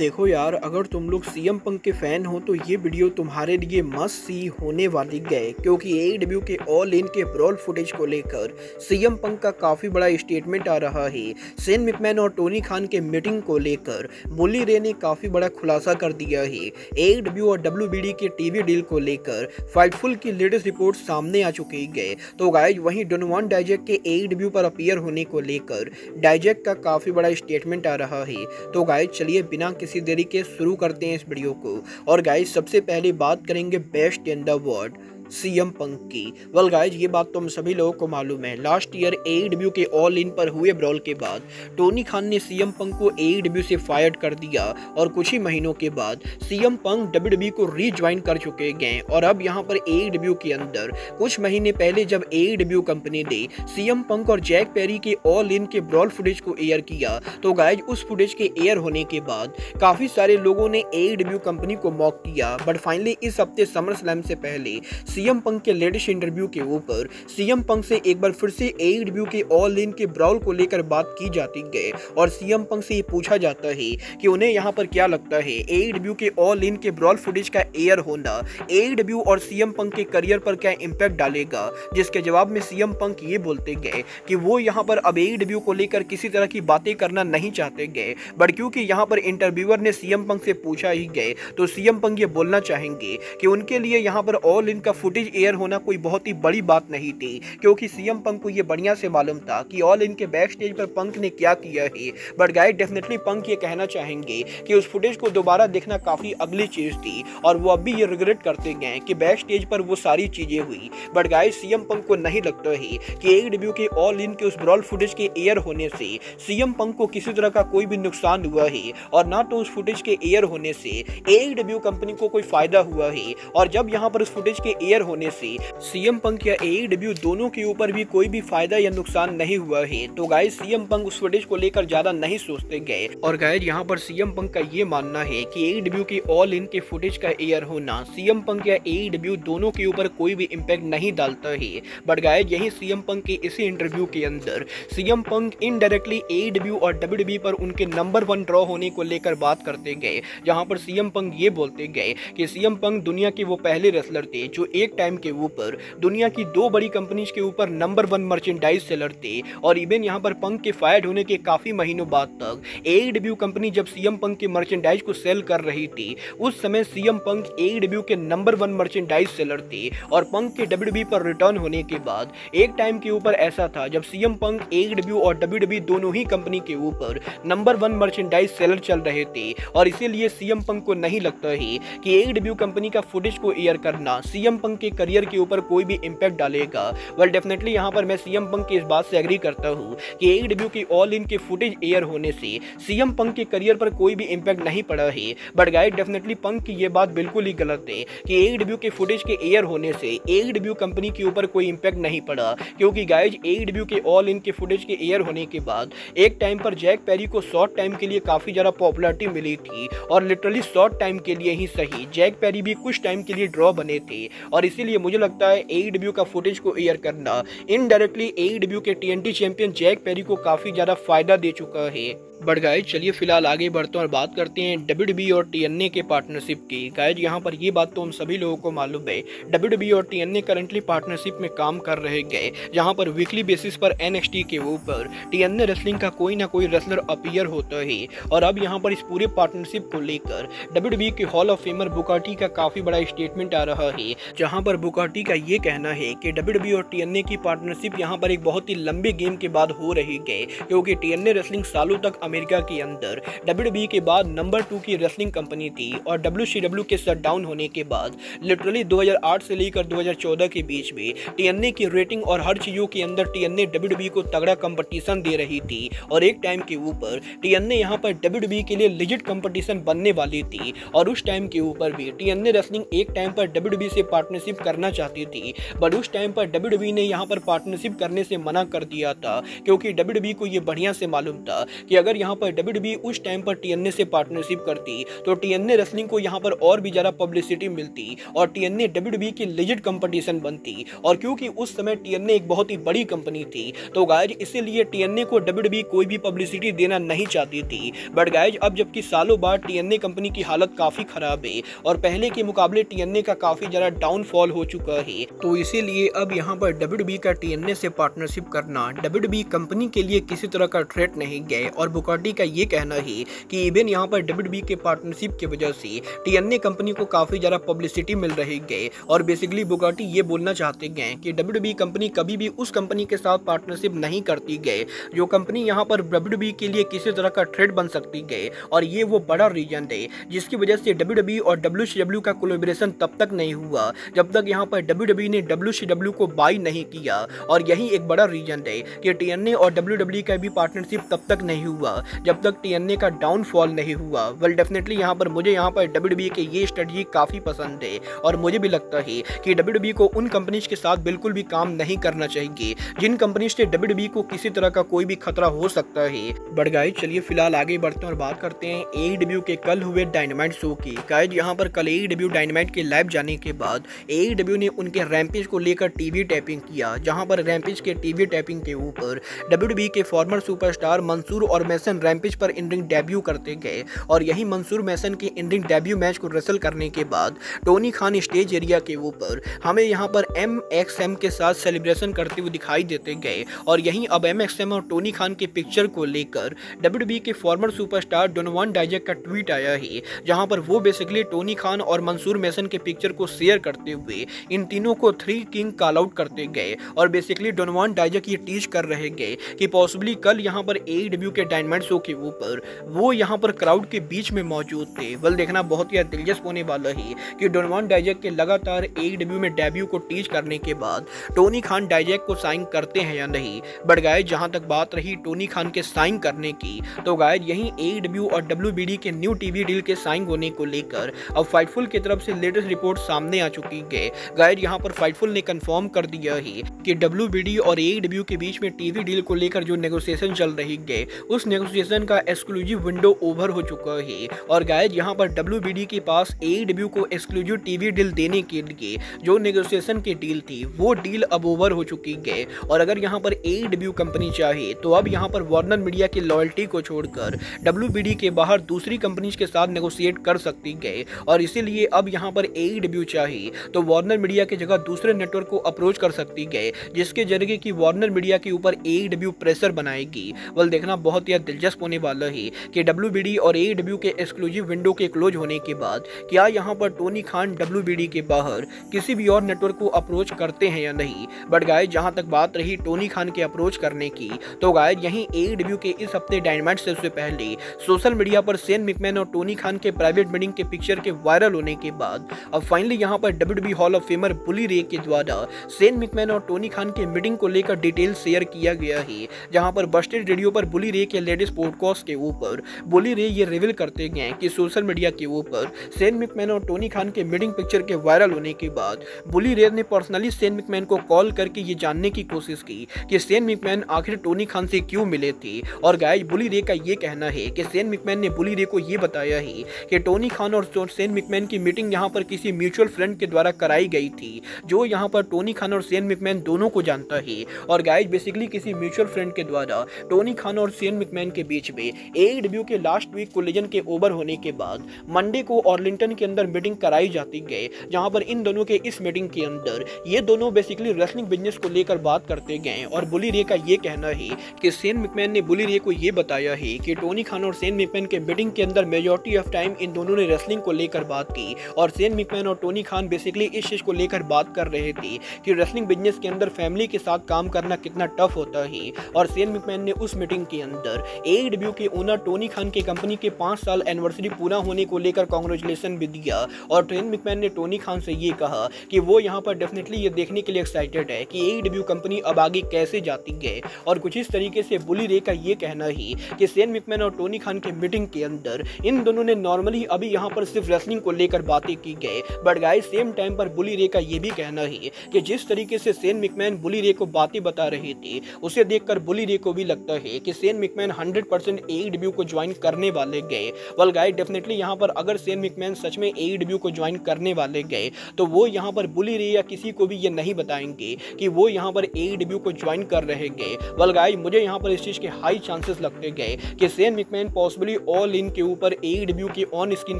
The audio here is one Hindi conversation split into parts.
देखो यार, अगर तुम लोग सीएम पंक के फैन हो तो ये वीडियो तुम्हारे लिए मस्ट सी होने वाली है, क्योंकि एईडब्ल्यू के ऑल इन के ब्रॉल फुटेज को लेकर सीएम पंक का काफी बड़ा स्टेटमेंट आ रहा है। शेन मैकमैन और टोनी खान के मीटिंग को लेकर बुली रे ने काफी बड़ा खुलासा कर दिया है। एईडब्ल्यू और डब्ल्यूबीडी के टीवी डील को लेकर फाइटफुल की लेटेस्ट रिपोर्ट सामने आ चुकी है। तो गाइज वहीं डोनोवान डाइजैक के एईडब्ल्यू पर अपीयर होने को लेकर डाइजैक का काफी बड़ा स्टेटमेंट आ रहा है। तो गाइज चलिए बिना किसी देरी के शुरू करते हैं इस वीडियो को। और गाइज सबसे पहले बात करेंगे best in the world CM Punk की। वेल गाइज ये बात तो हम सभी लोगों को मालूम है, लास्ट ईयर एईडब्ल्यू के ऑल इन पर हुए ब्रॉल के बाद टोनी खान ने सीएम पंक को एईडब्ल्यू से फायर कर दिया और कुछ ही महीनों के बाद सीएम पंक डब्ल्यूडब्ल्यूई को रीज्वाइन कर चुके हैं। और अब यहाँ पर एईडब्ल्यू के अंदर कुछ महीने पहले जब एईडब्ल्यू कंपनी ने सीएम पंक और जैक पेरी के ऑल इन के ब्रॉल फुटेज को एयर किया, तो गाइज उस फुटेज के एयर होने के बाद काफी सारे लोगों ने एईडब्ल्यू कंपनी को मॉक किया। बट फाइनली इस हफ्ते समर स्लैम से पहले सीएम पंक के लेटेस्ट इंटरव्यू के ऊपर सीएम पंक से एक बार फिर से एईडब्ल्यू के ऑल इन के ब्रॉल को लेकर बात की जाती है और सीएम पंक से ये पूछा जाता है कि उन्हें यहाँ पर क्या लगता है एईडब्ल्यू के ऑल इन के ब्रॉल फुटेज का एयर होना एईडब्ल्यू और सीएम पंक के करियर पर क्या इंपैक्ट डालेगा। जिसके जवाब में सीएम पंक ये बोलते गए कि वो यहाँ पर अब एईडब्ल्यू को लेकर किसी तरह की बातें करना नहीं चाहते गए, बट क्योंकि यहाँ पर इंटरव्यूअर ने सीएम पंक से पूछा ही गए तो सीएम पंक ये बोलना चाहेंगे कि उनके लिए यहाँ पर ऑल इन का फुटेज एयर होना कोई बहुत ही बड़ी बात नहीं थी, क्योंकि सीएम पंक को ये बढ़िया से मालूम था कि ऑल इन के बैक स्टेज पर पंक ने क्या किया है। बट गाइस डेफिनेटली पंक ये कहना चाहेंगे कि उस फुटेज को दोबारा देखना काफी अगली चीज थी और वो अभी ये रिग्रेट करते गए कि बैक स्टेज पर वो सारी चीजें हुई। बट गाइस सीएम पंक को नहीं लगता है कि एईडब्ल्यू के ऑल इन के उस ब्रॉल फुटेज के एयर होने से सीएम पंक को किसी तरह का कोई भी नुकसान हुआ है और ना तो उस फुटेज के एयर होने से एईडब्ल्यू कंपनी को कोई फायदा हुआ है। और जब यहाँ पर उस फुटेज के एयर होने से सीएम पंक या एईडब्ल्यू दोनों के ऊपर भी कोई भी फायदा या नुकसान नहीं हुआ है, तो गाइस सीएम पंक उस फुटेज को लेकर ज्यादा नहीं सोचते गए। और गाइस यहाँ पर सीएम पंक का ये मानना है कि एईडब्ल्यू के ऑल इन के फुटेज का एयर होना सीएम पंक या एईडब्ल्यू दोनों के ऊपर कोई भी इंपैक्ट नहीं डालता है। बट गाइस यही सीएम पंक के इसी इंटरव्यू के अंदर सीएम पंक इनडायरेक्टली एईडब्ल्यू और डब्ल्यूडब्ल्यूई पर उनके नंबर 1 ड्रॉ होने को लेकर बात करते गए, जहां पर सीएम पंक ये बोलते गए कि सीएम पंक दुनिया के वो पहले रेसलर थे जो एक टाइम के ऊपर दुनिया की 2 बड़ी कंपनीज के ऊपर नंबर 1 मर्चेंडाइज सेलर थे। और इवन यहाँ पर पंक के फायर्ड होने के काफी महीनों बाद तक एईडब्ल्यू कंपनी जब सीएम पंक के मर्चेंडाइज को सेल कर रही थी, उस समय सीएम पंक एईडब्ल्यू के नंबर 1 मर्चेंडाइज सेलर थे। और पंक के डब्ल्यूडब्ल्यूई पर रिटर्न होने के बाद एक टाइम के ऊपर ऐसा था जब सीएम पंक एईडब्ल्यू और डब्ल्यूडब्ल्यूई दोनों ही कंपनी के ऊपर नंबर 1 मर्चेंडाइज सेलर चल रहे थे। और इसीलिए सीएम पंक को नहीं लगता है कि एईडब्ल्यू कंपनी का फुटेज को एयर करना सीएम पंक के करियर के ऊपर कोई भी इंपैक्ट डालेगा। वेल डेफिनेटली यहाँ पर मैं सीएम पंक की इस बात से एग्री करता हूँ कि एईडब्ल्यू की ऑल इन के फुटेज एयर होने से सीएम पंक के करियर पर कोई भी इंपैक्ट नहीं पड़ा है। बट गाइस डेफिनेटली पंक की ये बात बिल्कुल ही गलत है कि एईडब्ल्यू के फुटेज के एयर होने से एईडब्ल्यू कंपनी के ऊपर कोई इंपैक्ट नहीं पड़ा, क्योंकि गाइस एईडब्ल्यू के ऑल इन के फुटेज के एयर होने के बाद एक टाइम पर जैक पेरी को शॉर्ट टाइम के लिए काफी ज्यादा पॉपुलैरिटी मिली थी और लिटरली शॉर्ट टाइम के लिए ही सही जैक पेरी भी कुछ टाइम के लिए ड्रॉ बने थे। और इसीलिए मुझे लगता है एईडब्ल्यू का फुटेज को एयर करना इनडायरेक्टली एईडब्ल्यू के टीएनटी चैंपियन जैक पेरी को काफी ज्यादा फायदा दे चुका है। बट गाइज चलिए फिलहाल आगे बढ़ते हैं और बात करते हैं डब्ल्यूडब्ल्यूई और टीएनए के पार्टनरशिप की। गाइज यहाँ पर ये बात तो हम सभी लोगों को मालूम है, डब्ल्यूडब्ल्यूई और टीएनए करंटली पार्टनरशिप में काम कर रहे गए, जहाँ पर वीकली बेसिस पर एनएक्सटी के ऊपर टीएनए रेसलिंग का कोई ना कोई रेसलर अपीयर होता है। और अब यहाँ पर इस पूरे पार्टनरशिप को लेकर डब्ल्यूडब्ल्यूई के hall of famer Booker T का काफी बड़ा स्टेटमेंट आ रहा है, जहाँ पर बुकर टी का ये कहना है कि डब्ल्यूडब्ल्यूई और टीएनए की पार्टनरशिप यहाँ पर एक बहुत ही लंबे गेम के बाद हो रही है, क्योंकि टीएनए रेसलिंग सालों तक अमेरिका के अंदर डब्ल्यूडब्ल्यूई के बाद नंबर 2 की रेसलिंग कंपनी थी। और डब्ल्यूसीडब्ल्यू के शटडाउन होने के बाद लिटरली 2008 से लेकर 2014 के बीच में टीएनए की रेटिंग और हर चीजों के अंदर टीएनए डब्ल्यूडब्ल्यूई को तगड़ा कंपटीशन दे रही थी। और एक टाइम के ऊपर टीएनए यहाँ पर डब्ल्यूडब्ल्यूई के लिए लेजिट कंपटीशन बनने वाली थी। और उस टाइम के ऊपर भी टीएनए रेसलिंग एक टाइम पर डब्ल्यूडब्ल्यूई से पार्टनरशिप पार्टनरशिप करना चाहती थी, बट उस टाइम पर WWE ने यहाँ पर पार्टनरशिप करने से मना कर दिया था, क्योंकि WWE को ये बढ़िया से मालूम था कि अगर यहाँ पर WWE उस टाइम पर TNA से पार्टनरशिप करती तो TNA रेसलिंग को यहाँ पर और भी ज़्यादा पब्लिसिटी मिलती और TNA WWE की लेजिट कंपटीशन बनती। और क्योंकि उस समय TNA एक बहुत ही बड़ी कंपनी थी, तो गाइज इसीलिए TNA को WWE कोई भी पब्लिसिटी देना नहीं चाहती थी। बट गाइज अब जबकि सालों बाद TNA कंपनी की हालत काफ़ी ख़राब है और पहले के मुकाबले TNA का काफ़ी ज़्यादा डाउनफॉल हो चुका है, तो इसीलिए अब यहाँ पर WWE का TNA से पार्टनरशिप करना WWE कंपनी के लिए किसी तरह का थ्रेट नहीं गए। और बुगाटी का ये कहना है कि इवन यहाँ पर WWE के पार्टनरशिप की वजह से TNA कंपनी को काफ़ी ज़्यादा पब्लिसिटी मिल रही गए और बेसिकली बुगाटी ये बोलना चाहते गए कि WWE कंपनी कभी भी उस कंपनी के साथ पार्टनरशिप नहीं करती गए जो कंपनी यहाँ पर WWE के लिए किसी तरह का थ्रेट बन सकती गए। और ये वो बड़ा रीजन है जिसकी वजह से WWE और WCW का कोलैबोरेशन तब तक नहीं हुआ जब तक यहाँ पर WWE ने WCW को बाई नहीं किया। और यही एक बड़ा रीजन है कि TNA और WWE का भी पार्टनरशिप तब तक नहीं हुआ जब तक TNA का डाउनफॉल नहीं हुआ। वेल डेफिनेटली यहाँ पर मुझे यहाँ पर WWE के ये स्ट्रेटजी काफ़ी पसंद है और मुझे भी लगता है कि WWE को उन कंपनीज के साथ बिल्कुल भी काम नहीं करना चाहिए जिन कंपनीज से WWE को किसी तरह का कोई भी खतरा हो सकता है। बट गाइज चलिए फिलहाल आगे बढ़ते हैं और बात करते हैं AEW के कल हुए डायनामाइट शो की। गाइज यहाँ पर कल AEW डायनामाइट के लाइव जाने के बाद AEW ने उनके रैम्पेज को लेकर टीवी टैपिंग किया, जहां पर रैम्पेज के टीवी टैपिंग के ऊपर WWE के फॉर्मर सुपरस्टार मंसूर और मैसन रैम्पेज पर इन रिंग डेब्यू करते गए। और यही मंसूर मैसन के इन रिंग डेब्यू मैच को रेसल करने के बाद टोनी खान स्टेज एरिया के ऊपर हमें यहाँ पर MXM के साथ सेलिब्रेशन करते हुए दिखाई देते गए। और यहीं अब MXM और टोनी खान के पिक्चर को लेकर WWE के फॉर्मर सुपरस्टार डोनोवान डाइजक का ट्वीट आया है, जहां पर वो बेसिकली टोनी खान और मंसूर मैसन के पिक्चर को शेयर करते हुए इन तीनों को 3 किंग कॉल आउट करते गए। और बेसिकली डोनोवान डाइजक ये टीज कर रहे गए कि पॉसिबली कल यहाँ पर AEW के डायनामाइट शो के ऊपर वो यहाँ पर क्राउड के बीच में मौजूद थे। वेल देखना बहुत ही दिलचस्प होने वाला है कि डोनोवान डाइजक के लगातार AEW में डेब्यू को टीज करने के बाद टोनी खान डाइजक को साइन करते हैं या नहीं। बट गाइज जहां तक बात रही टोनी खान के साइन करने की, तो गाइज यहीं AEW और WBD के न्यू टीवी डील के साइन होने को लेकर अब फाइटफुल की तरफ से लेटेस्ट रिपोर्ट सामने आ चुकी है। गाइज यहाँ पर फाइटफुल ने कंफर्म कर दिया है कि WBD और AEW के बीच में टीवी डील को लेकर जो नेगोशिएशन चल रही है उस नेगोशिएशन का एक्सक्लूसिव विंडो ओवर हो चुका है। और गाइज यहाँ पर WBD के पास AEW को एक्सक्लूसिव टीवी डील देने के लिए जो नेगोशिएशन की डील थी वो डील अब ओवर हो चुकी है। और अगर यहाँ पर AEW कंपनी चाहे तो अब यहाँ पर वार्नर मीडिया की लॉयल्टी को छोड़कर WBD के बाहर दूसरी कंपनीज के साथ नेगोशिएट कर सकती है। और इसीलिए अब यहाँ पर AEW चाहे तो वार्नर मीडिया की जगह दूसरे नेटवर्क को अप्रोच कर सकती है, जिसके जरिए कि वार्नर मीडिया के ऊपर AEW प्रेशर बनाएगी। वेल देखना बहुत ही दिलचस्प होने वाला है कि WBD और AEW के एक्सक्लूसिव विंडो के क्लोज होने के बाद क्या यहाँ पर टोनी खान WBD के बाहर किसी भी और नेटवर्क को अप्रोच करते हैं या नहीं। बट गाइज जहां तक बात रही टोनी खान के अप्रोच करने की, तो गाइज यहीं AEW के इस हफ्ते डायनामाइट से पहले सोशल मीडिया पर शेन मैकमैन और टोनी खान के प्राइवेट मीटिंग के पिक्चर के वायरल होने के बाद अब फाइनली यहाँ पर WWE हॉल ऑफ फेमर बुली रे के द्वारा शेन मैकमैन और टोनी खान के मीटिंग को लेकर डिटेल शेयर किया गया है, जहां पर बस्टेड रेडियो पर बुली रे के लेटेस्ट पॉडकास्ट के ऊपर बुली रे ये रिवील करते गए कि सोशल मीडिया के ऊपर शेन मैकमैन और टोनी खान के मीटिंग पिक्चर के वायरल होने के बाद बुली रे ने पर्सनली शेन मैकमैन को कॉल करके ये जानने की कोशिश की कि शेन मैकमैन आखिर टोनी खान से क्यों मिले थे। और गाइज बुली रे का ये कहना है कि शेन मैकमैन ने बुली रे को ये बताया है कि टोनी खान और शेन मैकमैन की मीटिंग यहाँ पर किसी म्यूचुअल फ्रेंड के द्वारा कराई गई थी, जो यहाँ पर टोनी खान और शेन मैकमैन दोनों को जानता है। और गाइज बेसिकली किसी म्यूचुअल फ्रेंड के द्वारा टोनी खान और शेन मैकमैन के बीच में AEW के लास्ट वीक कोलिजन के ओवर होने के बाद मंडे को ऑर्लिंगटन के अंदर मीटिंग कराई जाती गई, जहां पर इन दोनों के इस मीटिंग के अंदर ये दोनों बेसिकली रेसलिंग बिजनेस को लेकर बात करते गए। और बुली रे का ये कहना है कि शेन मैकमैन ने बुली रे को ये बताया है कि टोनी खान और शेन मैकमैन के मीटिंग के अंदर मेजॉरिटी ऑफ टाइम इन दोनों ने रेसलिंग को लेकर बात की। और शेन मैकमैन और टोनी खान बेसिकली इस चीज को लेकर बात कर रहे थे कि रेसलिंग बिजनेस के अंदर फैमिली के साथ काम करना कितना टफ होता है। और शेन मैकमैन ने उस मीटिंग के अंदर AEW के ओनर टोनी खान के कंपनी के 5 साल एनिवर्सरी पूरा होने को लेकर कांग्रेचुलेशन भी दिया। और शेन मैकमैन ने टोनी खान से ये कहा कि वो यहाँ पर डेफिनेटली ये देखने के लिए एक्साइटेड है कि AEW कंपनी अब आगे कैसे जाती है। और कुछ इस तरीके से बुली रे का ये कहना है कि शेन मैकमैन और टोनी खान के मीटिंग के अंदर इन दोनों ने नॉर्मली अभी यहाँ पर सिर्फ रेसलिंग को लेकर बातें की गई, but guys same time time पर बुली रे का ये भी कहना है कि जिस तरीके से शेन मैकमैन बुली रे को बातें बता रहे थे, उसे देखकर बुली रे को भी लगता है कि शेन मैकमैन 100% AEW को ज्वाइन करने वाले गए। वेल गाइस, डेफिनेटली यहाँ पर अगर शेन मैकमैन सच में AEW को ज्वाइन करने वाले गए तो वो यहाँ पर बुली रे या किसी को भी ये नहीं बताएंगे कि वो यहाँ पर AEW को ज्वाइन कर रहे गए। वेल गाइस, मुझे यहाँ पर इस चीज़ के हाई चांसेस लगते गए कि Shane McMahon possibly all in के ऊपर AEW की ऑन स्क्रीन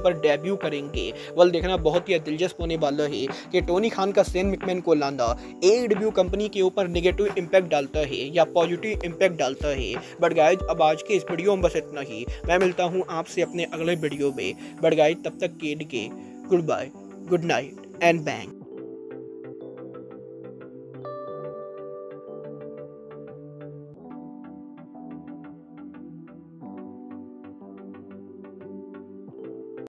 पर डेब्यू करेंगे। वेल, देखना बहुत ही दिलचस्प होने वाला है कि टोनी खान का शेन मैकमैन को लाना AEW कंपनी के ऊपर नेगेटिव इंपैक्ट डालता है या पॉजिटिव इंपैक्ट डालता है। बट गाइज, अब आज के इस वीडियो में बस इतना ही। मैं मिलता हूँ आपसे अपने अगले वीडियो में। बट गाइज, तब तक के लिए good bye, good night and bang.